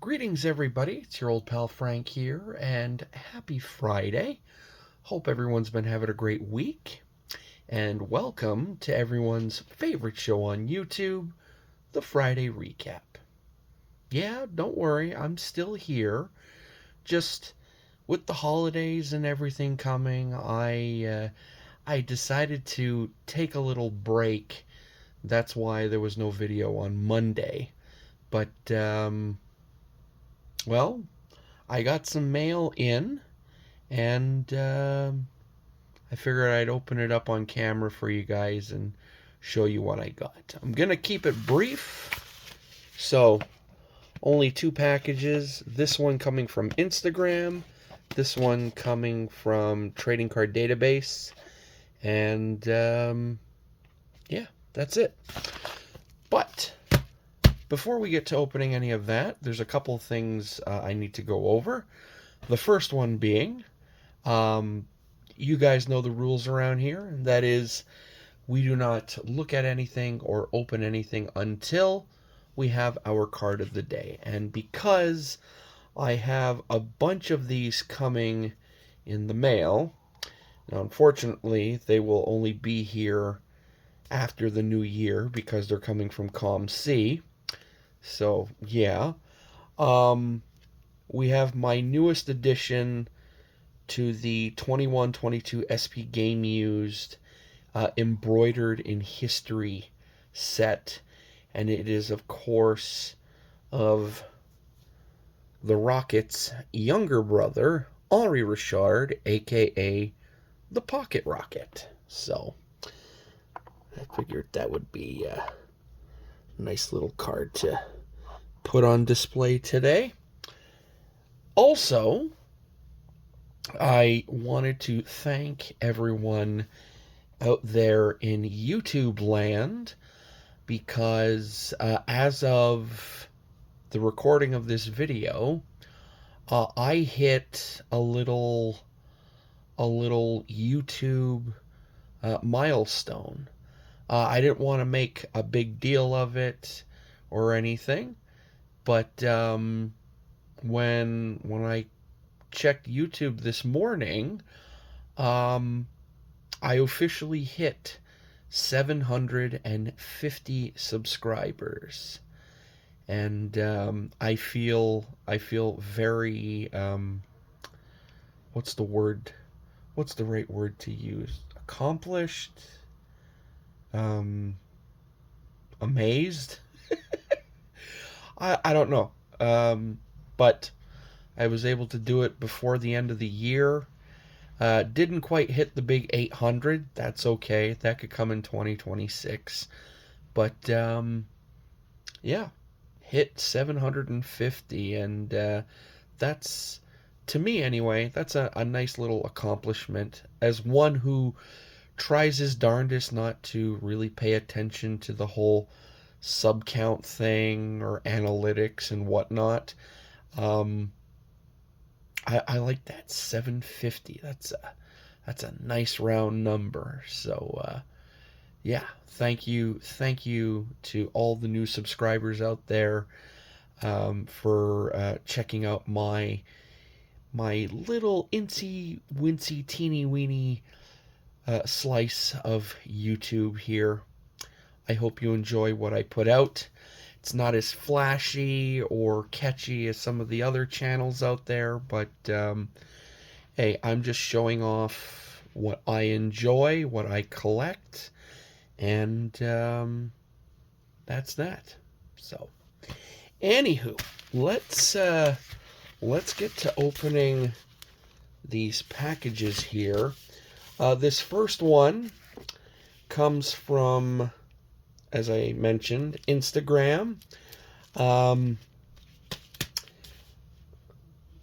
Greetings, everybody. It's your old pal Frank here, and happy Friday. Hope everyone's been having a great week, and welcome to everyone's favorite show on YouTube, the Friday Recap. Yeah, don't worry, I'm still here. Just with the holidays and everything coming, I decided to take a little break. That's why there was no video on Monday. But well, I got some mail in, and I figured I'd open it up on camera for you guys and show you what I got. I'm going to keep it brief. So, only two packages. This one coming from Instagram, this one coming from Trading Card Database, and yeah, that's it. But before we get to opening any of that, there's a couple things I need to go over. The first one being, you guys know the rules around here, and that is we do not look at anything or open anything until we have our card of the day. And because I have a bunch of these coming in the mail, now unfortunately they will only be here after the new year because they're coming from ComC. So yeah, we have my newest addition to the 21-22 SP Game Used Embroidered in History set, and it is, of course, of the Rocket's younger brother, Henri Richard, aka the Pocket Rocket. So, I figured that would be a nice little card to put on display today. Also, I wanted to thank everyone out there in YouTube land because as of the recording of this video, I hit a little YouTube milestone. I didn't want to make a big deal of it or anything, but when I checked YouTube this morning, I officially hit 750 subscribers, and I feel very what's the word? What's the right word to use? Accomplished, amazed. I don't know, but I was able to do it before the end of the year. Didn't quite hit the big 800. That's okay. That could come in 2026. But yeah, hit 750, and that's, to me anyway, that's a nice little accomplishment. As one who tries his darndest not to really pay attention to the whole sub count thing or analytics and whatnot. I like that 750. That's a nice round number. So yeah, thank you to all the new subscribers out there for checking out my little incy wincy teeny weeny slice of YouTube here. I hope you enjoy what I put out. It's not as flashy or catchy as some of the other channels out there, but hey, I'm just showing off what I enjoy, what I collect, and that's that. So, anywho, let's get to opening these packages here. This first one comes from, as I mentioned, Instagram.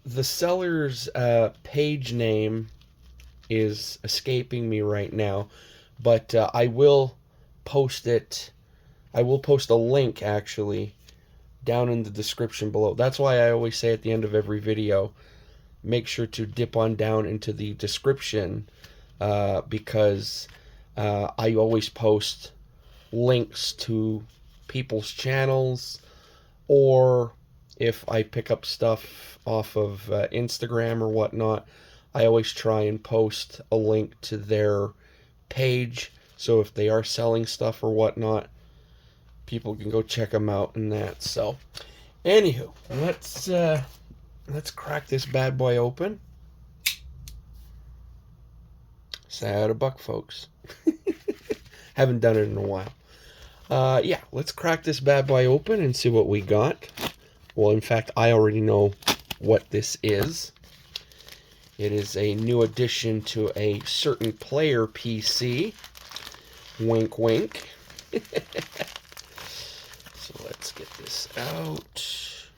The seller's page name is escaping me right now, but I will post it. I will post a link, actually, down in the description below. That's why I always say at the end of every video, make sure to dip on down into the description, because I always post links to people's channels or if I pick up stuff off of Instagram or whatnot, I always try and post a link to their page. So if they are selling stuff or whatnot, people can go check them out and that. So, anywho, let's crack this bad boy open. Sad a buck, folks. Haven't done it in a while. Yeah, let's crack this bad boy open and see what we got. Well, in fact, I already know what this is. It is a new addition to a certain player PC. Wink, wink. So let's get this out.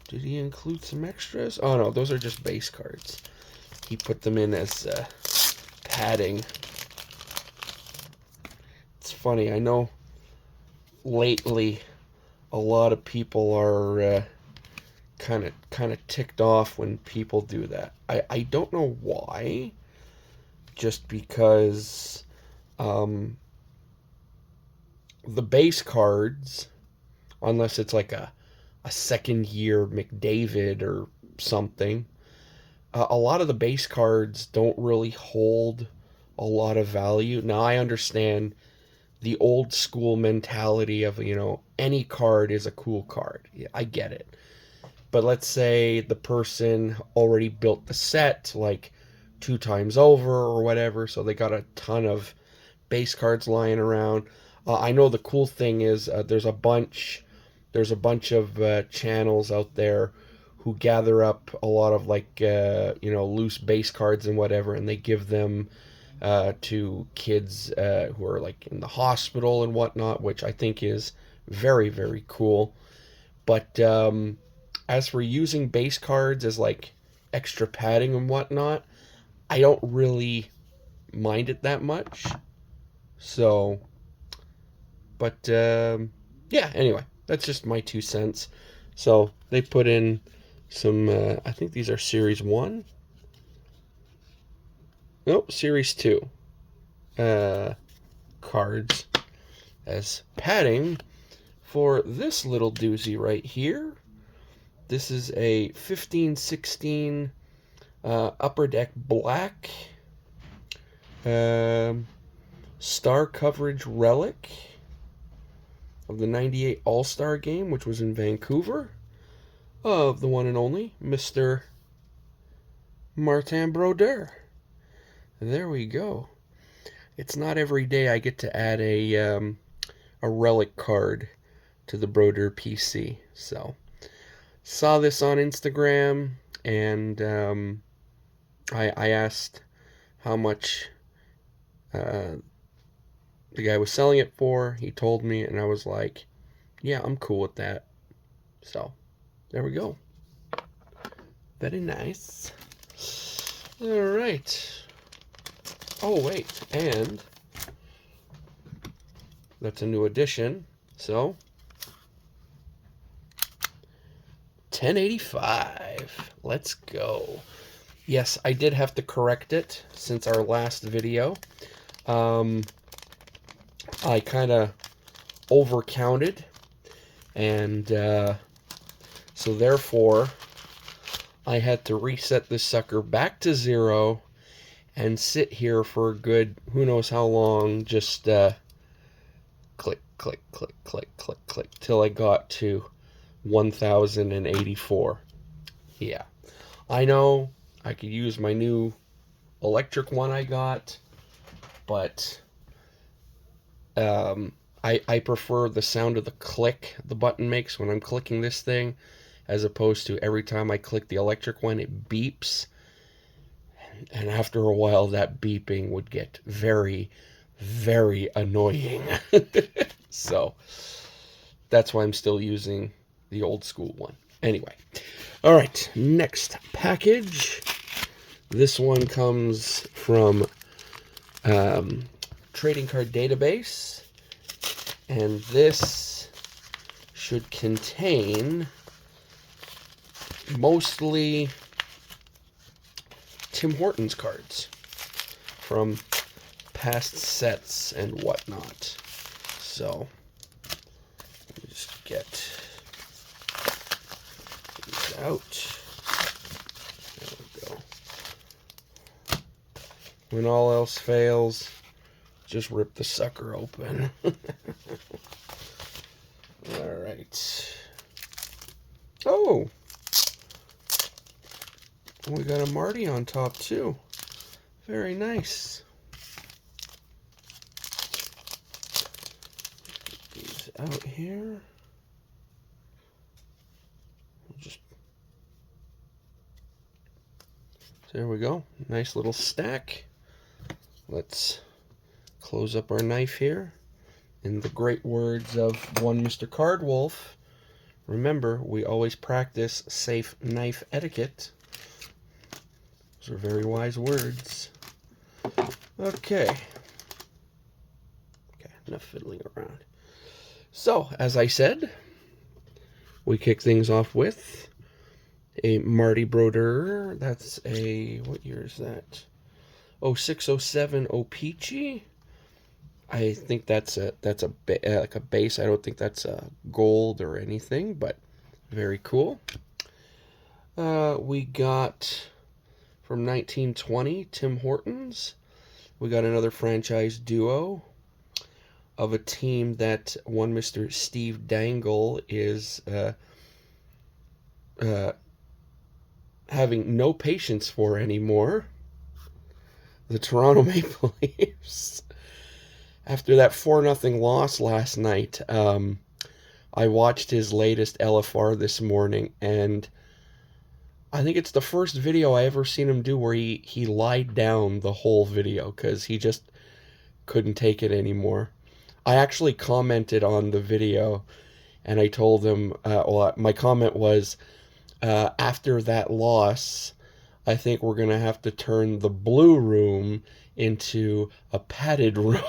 Did he include some extras? Oh no, those are just base cards. He put them in as padding. It's funny, I know lately a lot of people are kind of ticked off when people do that. I don't know why. Just because the base cards, unless it's like a second year McDavid or something, a lot of the base cards don't really hold a lot of value. Now, I understand the old school mentality of, any card is a cool card. Yeah, I get it. But let's say the person already built the set like 2 times over or whatever, so they got a ton of base cards lying around. I know the cool thing is there's a bunch of channels out there who gather up a lot of loose base cards and whatever, and they give them to kids who are like in the hospital and whatnot, which I think is very, very cool. But as for using base cards as like extra padding and whatnot, I don't really mind it that much. So, but yeah, anyway, that's just my 2 cents. So they put in some, I think these are Series 1. Nope, Series 2 cards as padding for this little doozy right here. This is a 15-16 Upper Deck Black star coverage relic of the 98 All-Star game, which was in Vancouver, of the one and only Mr. Martin Brodeur. There we go. It's not every day I get to add a relic card to the Brodeur PC. So, saw this on Instagram, and I asked how much the guy was selling it for. He told me, and I was like, yeah, I'm cool with that. So, there we go. Very nice. Alright. Oh, wait, and that's a new addition. So, 1085. Let's go. Yes, I did have to correct it since our last video. I kind of overcounted, and so therefore I had to reset this sucker back to 0 and sit here for a good who knows how long, just click, click, click, click, click, click, till I got to 1084. Yeah, I know I could use my new electric one I got, but I prefer the sound of the click the button makes when I'm clicking this thing, as opposed to every time I click the electric one, it beeps. And after a while, that beeping would get very, very annoying. So, that's why I'm still using the old school one. Anyway. Alright, next package. This one comes from Trading Card Database. And this should contain mostly Tim Hortons cards from past sets and whatnot. So, let me just get out. There we go. When all else fails, just rip the sucker open. Alright. Oh! We got a Marty on top too. Very nice. Get these out here. There we go. Nice little stack. Let's close up our knife here. In the great words of one Mr. Cardwolf, remember, we always practice safe knife etiquette. Those are very wise words. Okay. Okay, enough fiddling around. So, as I said, we kick things off with a Marty Brodeur. That's a, what year is that? 0607 O-Pee-Chee. I think that's like a base. I don't think that's a gold or anything, but very cool. We got from 1920 Tim Hortons. We got another franchise duo of a team that one Mr. Steve Dangle is having no patience for anymore. The Toronto Maple Leafs. After that 4-0 loss last night, I watched his latest LFR this morning, and I think it's the first video I ever seen him do where he lied down the whole video because he just couldn't take it anymore. I actually commented on the video, and I told him, my comment was, after that loss, I think we're going to have to turn the blue room into a padded room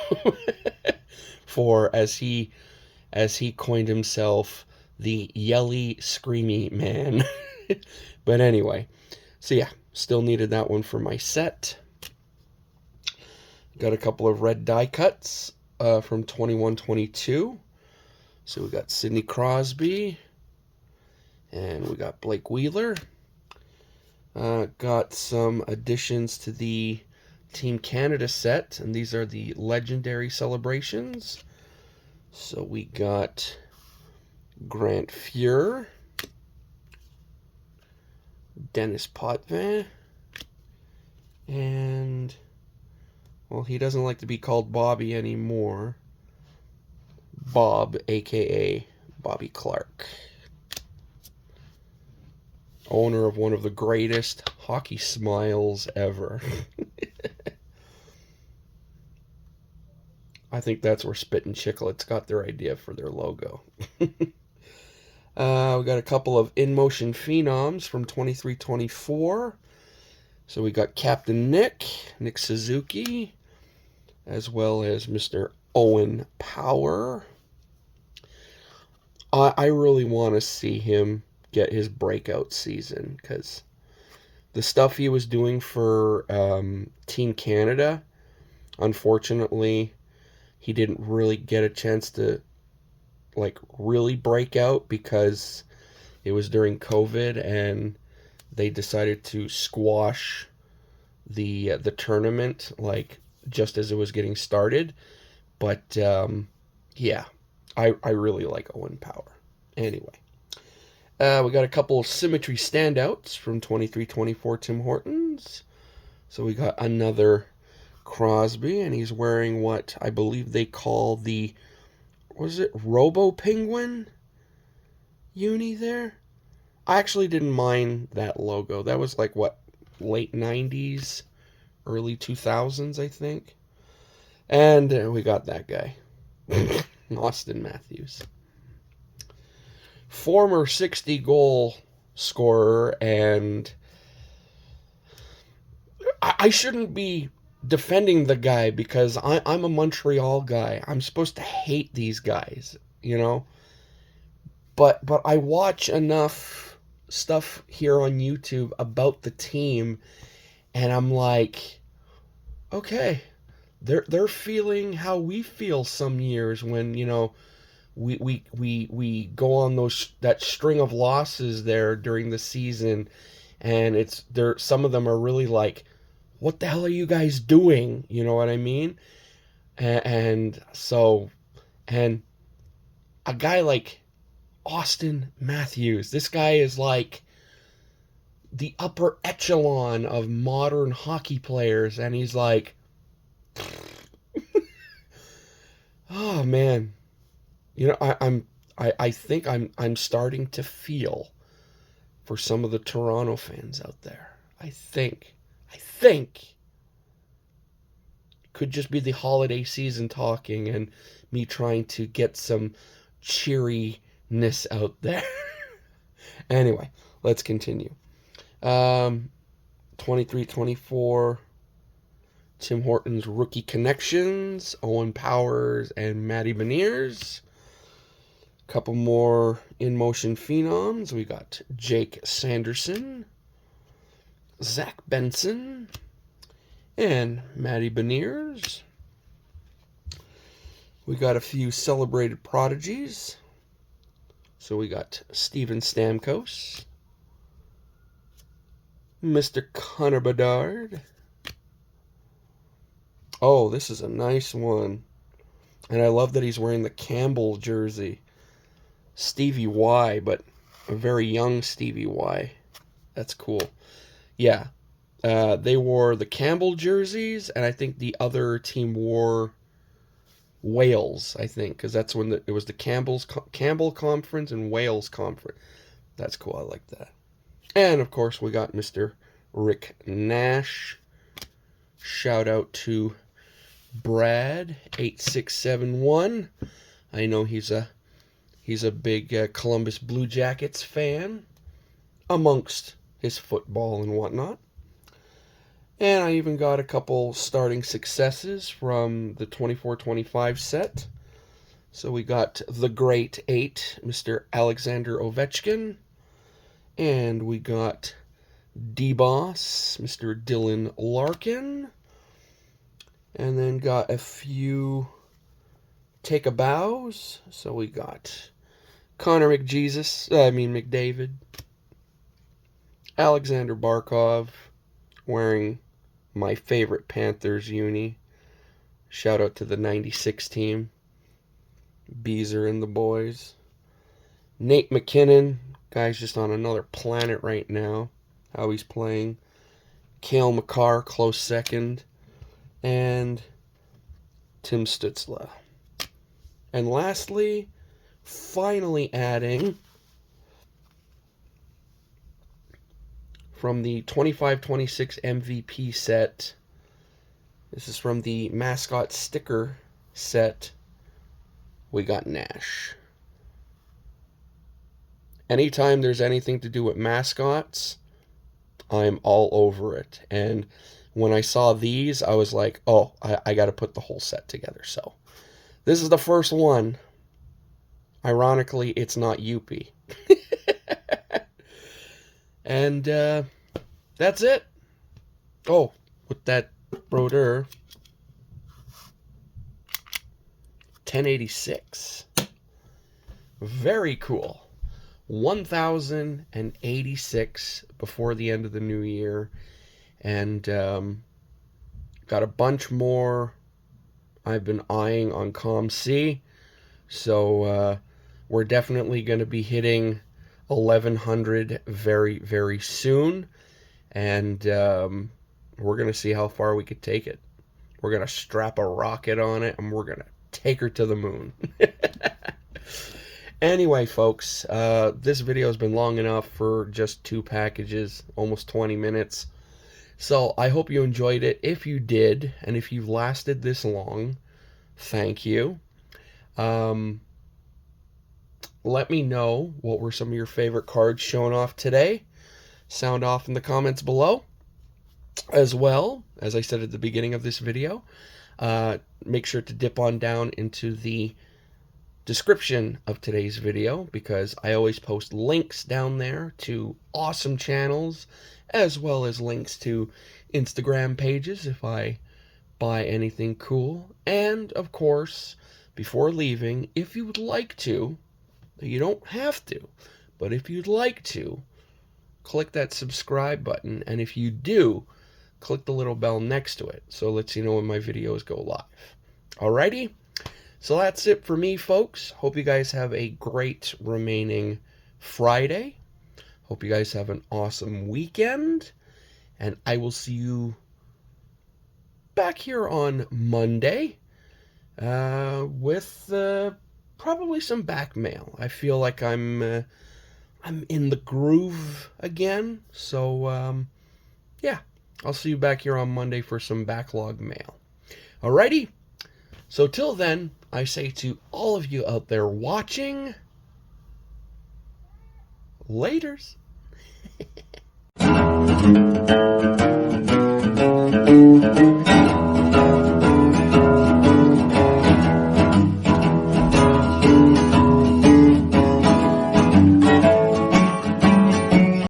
for, as he coined himself, the yelly, screamy man. But anyway, so yeah, still needed that one for my set. Got a couple of red die cuts from 21-22. So we got Sidney Crosby, and we got Blake Wheeler. Got some additions to the Team Canada set, and these are the legendary celebrations. So we got Grant Fuhr, Dennis Potvin, and, well, he doesn't like to be called Bobby anymore. Bob, aka Bobby Clarke. Owner of one of the greatest hockey smiles ever. I think that's where Spit and Chicklets got their idea for their logo. We got a couple of in-motion phenoms from 23-24. So we got Captain Nick Suzuki, as well as Mr. Owen Power. I really want to see him get his breakout season, because the stuff he was doing for Team Canada, unfortunately, he didn't really get a chance to really break out because it was during COVID and they decided to squash the tournament just as it was getting started. But yeah, I really like Owen Power. Anyway, we got a couple of Symmetry standouts from 23-24 Tim Hortons. So we got another Crosby, and he's wearing what I believe they call the, was it Robo Penguin uni there? I actually didn't mind that logo. That was late 90s, early 2000s, I think. And we got that guy, Austin Matthews. Former 60-goal scorer, and I shouldn't be defending the guy because I'm a Montreal guy. I'm supposed to hate these guys, But I watch enough stuff here on YouTube about the team, and I'm like, okay, they're feeling how we feel some years when, we go on that string of losses there during the season, and it's there. Some of them are really like, what the hell are you guys doing? You know what I mean? And so, and a guy like Auston Matthews, this guy is like the upper echelon of modern hockey players, and he's like, oh man, you know, I think I'm starting to feel for some of the Toronto fans out there. I think could just be the holiday season talking and me trying to get some cheeriness out there. Anyway, let's continue. 23-24, Tim Hortons rookie connections, Owen Powers and Matty Beniers. Couple more in motion phenoms. We got Jake Sanderson, Zach Benson, and Matty Beniers. We got a few celebrated prodigies. So we got Steven Stamkos, Mr. Connor Bedard. Oh, this is a nice one. And I love that he's wearing the Campbell jersey. Stevie Y, but a very young Stevie Y. That's cool. Yeah. They wore the Campbell jerseys, and I think the other team wore Wales, I think, because that's when it was the Campbell Conference and Wales Conference. That's cool. I like that. And, of course, we got Mr. Rick Nash. Shout out to Brad8671. I know he's a big Columbus Blue Jackets fan, amongst his football and whatnot. And I even got a couple starting successes from the 24-25 set. So we got the Great Eight, Mr. Alexander Ovechkin. And we got D-Boss, Mr. Dylan Larkin. And then got a few take a bows. So we got Connor McDavid. Alexander Barkov, wearing my favorite Panthers uni. Shout out to the 96 team. Beezer and the boys. Nate McKinnon, guy's just on another planet right now. How he's playing. Cale Makar, close second. And Tim Stützle. And lastly, finally adding from the 25-26 MVP set. This is from the mascot sticker set. We got Nash. Anytime there's anything to do with mascots, I'm all over it. And when I saw these, I was like, oh, I got to put the whole set together. So this is the first one. Ironically, it's not Youppi. And that's it. Oh, with that Brodeur, 1086. Very cool. 1,086 before the end of the new year. And got a bunch more I've been eyeing on COMC. So we're definitely going to be hitting 1,100 very, very soon. And we're going to see how far we could take it. We're going to strap a rocket on it, and we're going to take her to the moon. Anyway, folks, this video has been long enough for just 2 packages, almost 20 minutes. So I hope you enjoyed it. If you did, and if you've lasted this long, thank you. Let me know what were some of your favorite cards shown off today. Sound off in the comments below. As well, as I said at the beginning of this video, make sure to dip on down into the description of today's video, because I always post links down there to awesome channels, as well as links to Instagram pages if I buy anything cool, and of course before leaving, if you would like to, you don't have to, but if you'd like to, click that subscribe button, and if you do, click the little bell next to it so it lets you know when my videos go live. Alrighty? So that's it for me, folks. Hope you guys have a great remaining Friday. Hope you guys have an awesome weekend, and I will see you back here on Monday with probably some back mail. I feel like I'm in the groove again, so yeah, I'll see you back here on Monday for some backlog mail. Alrighty, so till then, I say to all of you out there watching, laters.